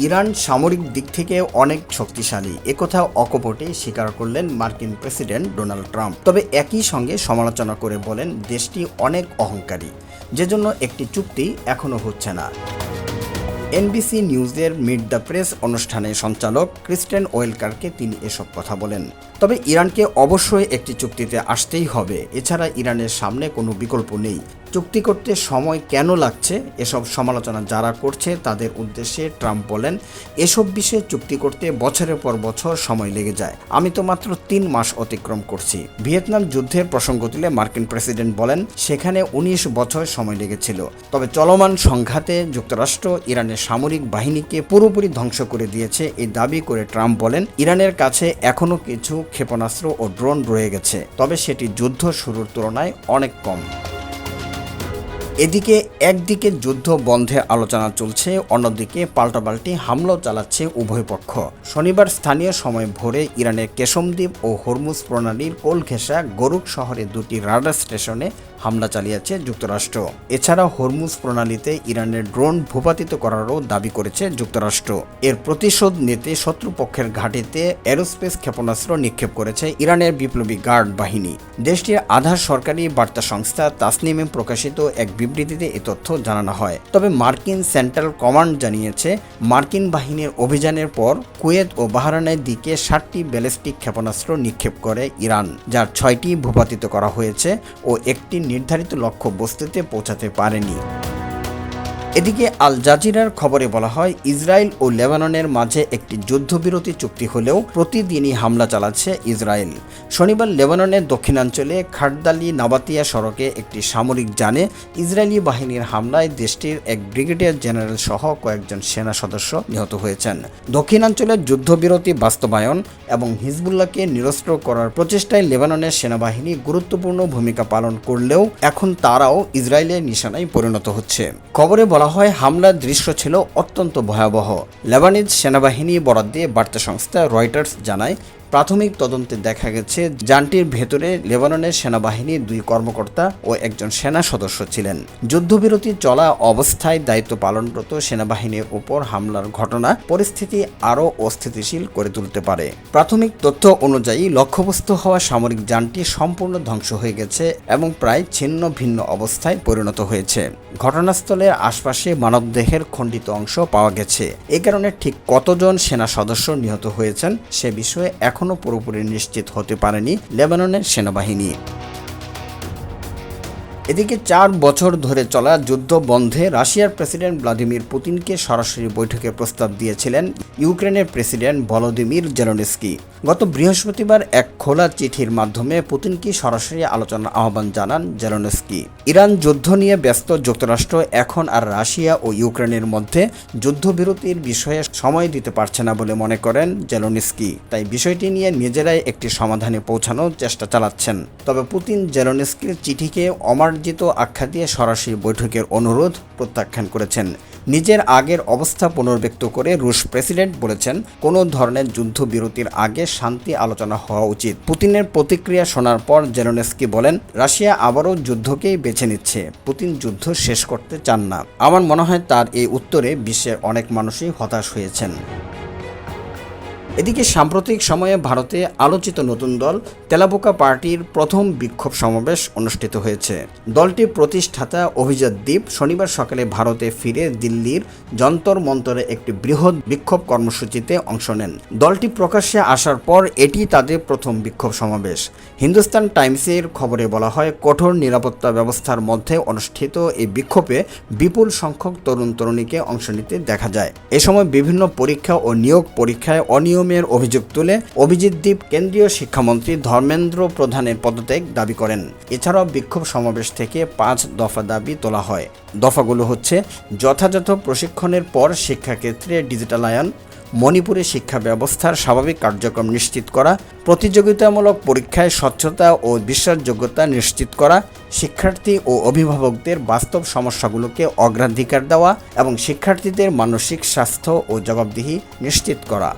Iran সামরিক দিক থেকে অনেক শক্তিশালী, একথা অকপটে স্বীকার করলেন মার্কিন প্রেসিডেন্ট ডোনাল্ড ট্রাম্প। তবে একই সঙ্গে সমালোচনা করে বলেন দেশটি অনেক অহংকারী, যে জন্য একটি চুক্তি এখনও হচ্ছে না। এনবিসি নিউজের মিট দ্য প্রেস অনুষ্ঠানে সঞ্চালক ক্রিস্টেন ওয়েলকারকে তিনি এসব কথা বলেন। তবে ইরানকে অবশ্যই একটি চুক্তিতে আসতেই হবে, এছাড়া ইরানের সামনে কোনো বিকল্প নেই। চুক্তি করতে সময় কেন লাগছে, এসব সমালোচনা যারা করছে তাদের উদ্দেশ্যে ট্রাম্প বলেন, এসব বিষয়ে চুক্তি করতে বছরের পর বছর সময় লেগে যায়, আমি তো মাত্র 3 মাস অতিক্রম করছি। ভিয়েতনাম যুদ্ধের প্রসঙ্গ তুলে মার্কিন প্রেসিডেন্ট বলেন, সেখানে 19 বছর সময় লেগেছিল। তবে চলমান সংঘাতে যুক্তরাষ্ট্র ইরানের সামরিক বাহিনীকে পুরোপুরি ধ্বংস করে দিয়েছে এই দাবি করে ট্রাম্প বলেন, ইরানের কাছে এখনও কিছু ক্ষেপণাস্ত্র ও ড্রোন রয়ে গেছে, তবে সেটি যুদ্ধ শুরুর তুলনায় অনেক কম। এদিকে একদিকে যুদ্ধ বন্ধের আলোচনা চলছে, অন্যদিকে পাল্টাপাল্টি হামলাও চালাচ্ছে উভয় পক্ষ। শনিবার স্থানীয় সময় ভোরে ইরানের কেশম দ্বীপ ও হরমুজ প্রণালীর কোল ঘেঁষা গরুক শহরে 2টি রাডার স্টেশনে হামলা চালিয়েছে যুক্তরাষ্ট্র। এছাড়া হরমুজ প্রণালীতে ইরানের ড্রোন ভূপাতিত করারও দাবি করেছে যুক্তরাষ্ট্র। এর প্রতিশোধ নিতে শত্রুপক্ষের ঘাঁটিতে এরোস্পেস ক্ষেপণাস্ত্র নিক্ষেপ করেছে ইরানের বিপ্লবী গার্ড বাহিনী। দেশটির আধা সরকারি বার্তা সংস্থা তাসনিমে প্রকাশিত এক বিবৃতিতে এ তথ্য জানানো হয়। তবে মার্কিন সেন্ট্রাল কমান্ড জানিয়েছে, মার্কিন বাহিনীর অভিযানের পর কুয়েত ও বাহরাইনের দিকে 7টি ব্যালিস্টিক ক্ষেপণাস্ত্র নিক্ষেপ করে ইরান, যার 6টি ভূপাতিত করা হয়েছে ও একটি নির্ধারিত লক্ষ্য বস্তুতে পৌঁছাতে পারেনি। এদিকে আল জাজিরার খবরে বলা হয়, ইসরায়েল ও লেবাননের মাঝে একটি যুদ্ধবিরতি চুক্তি হলেও প্রতিদিনই হামলা চালাচ্ছে ইসরায়েল। শনিবার লেবাননের দক্ষিণাঞ্চলে খারদালি নাবাতিয়া সড়কে একটি সামরিক যানে ইসরায়েলি বাহিনীর হামলায় দেশটির এক ব্রিগেডিয়ার জেনারেল সহ কয়েকজন সেনা সদস্য নিহত হয়েছেন। দক্ষিণাঞ্চলের যুদ্ধবিরতি বাস্তবায়ন এবং হিজবুল্লাহকে নিরস্ত্র করার প্রচেষ্টায় লেবাননের সেনাবাহিনী গুরুত্বপূর্ণ ভূমিকা পালন করলেও এখন তারাও ইসরায়েলের নিশানায় পরিণত হচ্ছে। খবরে বলা হয়, হামলার দৃশ্য ছিল অত্যন্ত ভয়াবহ। লেবানিজ সেনাবাহিনী বরাত দিয়ে বার্তা সংস্থা রয়টার্স জানায়, প্রাথমিক তদন্তে দেখা গেছে যানটির ভেতরে লেবাননের সেনাবাহিনীর 2 কর্মকর্তা ও একজন সেনা সদস্য ছিলেন। যুদ্ধবিরতি চলা অবস্থায় দায়িত্ব পালনরত সেনাবাহিনীর উপর হামলার ঘটনা পরিস্থিতি আরও অস্থিতিশীল করে তুলতে পারে। প্রাথমিক তথ্য অনুযায়ী লক্ষ্যবস্তু হওয়া সামরিক যানটি সম্পূর্ণ ধ্বংস হয়ে গেছে এবং প্রায় ছিন্ন ভিন্ন অবস্থায় পরিণত হয়েছে। ঘটনাস্থলের আশপাশে মানবদেহের খণ্ডিত অংশ পাওয়া গেছে। এ কারণে ঠিক কতজন সেনা সদস্য নিহত হয়েছেন সে বিষয়ে এখনও পুরোপুরি নিশ্চিত হতে পারেনি লেবাননের সেনাবাহিনী। এদিকে 4 বছর ধরে চলা যুদ্ধ বন্ধে রাশিয়ার প্রেসিডেন্ট ভ্লাদিমির পুতিনকে সরাসরি বৈঠকের প্রস্তাব দিয়েছিলেন ইউক্রেনের প্রেসিডেন্ট ভলোদিমির জেলেনস্কি। গত বৃহস্পতিবার এক খোলা চিঠির মাধ্যমে পুতিনকে সরাসরি আলোচনার আহ্বান জানান জেলেনস্কি। ইরান যুদ্ধ নিয়ে ব্যস্ত যুক্তরাষ্ট্র এখন আর রাশিয়া ও ইউক্রেনের মধ্যে যুদ্ধবিরতির বিষয়ে সময় দিতে পারছে না বলে মনে করেন জেলেনস্কি। তাই বিষয়টি নিয়ে নিজেরাই একটি সমাধানে পৌঁছানোর চেষ্টা চালাচ্ছেন। তবে পুতিন জেলেনস্কির চিঠিকে অমার্জিত আখ্যা দিয়ে সরাসরি বৈঠকের অনুরোধ প্রত্যাখ্যান করেছেন। নিজের আগের অবস্থা পুনর্ব্যক্ত করে রুশ প্রেসিডেন্ট বলেছেন, কোনো ধরনের যুদ্ধবিরতির আগে শান্তি আলোচনা হওয়া উচিত। পুতিনের প্রতিক্রিয়া শোনার পর জেলেনস্কি বলেন, রাশিয়া আবারও যুদ্ধকেই বেছে নিচ্ছে, পুতিন যুদ্ধ শেষ করতে চান না। আমার মনে হয় তার এই উত্তরে বিশ্বের অনেক মানুষই হতাশ হয়েছেন। এদিকে সাম্প্রতিক সময়ে ভারতে আলোচিত নতুন দল তেলাপোকা পার্টির প্রথম বিক্ষোভ সমাবেশ অনুষ্ঠিত হয়েছে। দলটির প্রতিষ্ঠাতা অভিজিৎ দীপ শনিবার সকালে ভারতে ফিরে দিল্লির যন্তর মন্তরে একটি বৃহৎ বিক্ষোভ কর্মসূচিতে অংশ নেন। দলটি প্রকাশ্যে আসার পর এটি তাদের প্রথম বিক্ষোভ সমাবেশ। হিন্দুস্তান টাইমসের খবরে বলা হয়, কঠোর নিরাপত্তা ব্যবস্থার মধ্যে অনুষ্ঠিত এই বিক্ষোভে বিপুল সংখ্যক তরুণ তরুণীকে অংশ নিতে দেখা যায়। এ সময় বিভিন্ন পরীক্ষা ও নিয়োগ পরীক্ষায় অনিয়মের অভিযোগ তুলে অভিজিৎ দীপ কেন্দ্রীয় শিক্ষামন্ত্রী ধর্মেন্দ্র প্রধানের পদত্যাগ দাবি করেন। এছাড়াও বিক্ষোভ সমাবেশ থেকে 5 দফা দাবি তোলা হয়। দফাগুলো হচ্ছে, যথাযথ প্রশিক্ষণের পর শিক্ষাক্ষেত্রে ডিজিটালায়ন, মণিপুরে শিক্ষা ব্যবস্থার স্বাভাবিক কার্যক্রম নিশ্চিত করা, প্রতিযোগিতামূলক পরীক্ষায় স্বচ্ছতা ও বিশ্বাসযোগ্যতা নিশ্চিত করা, শিক্ষার্থী ও অভিভাবকদের বাস্তব সমস্যাগুলোকে অগ্রাধিকার দেওয়া এবং শিক্ষার্থীদের মানসিক স্বাস্থ্য ও জবাবদিহি নিশ্চিত করা।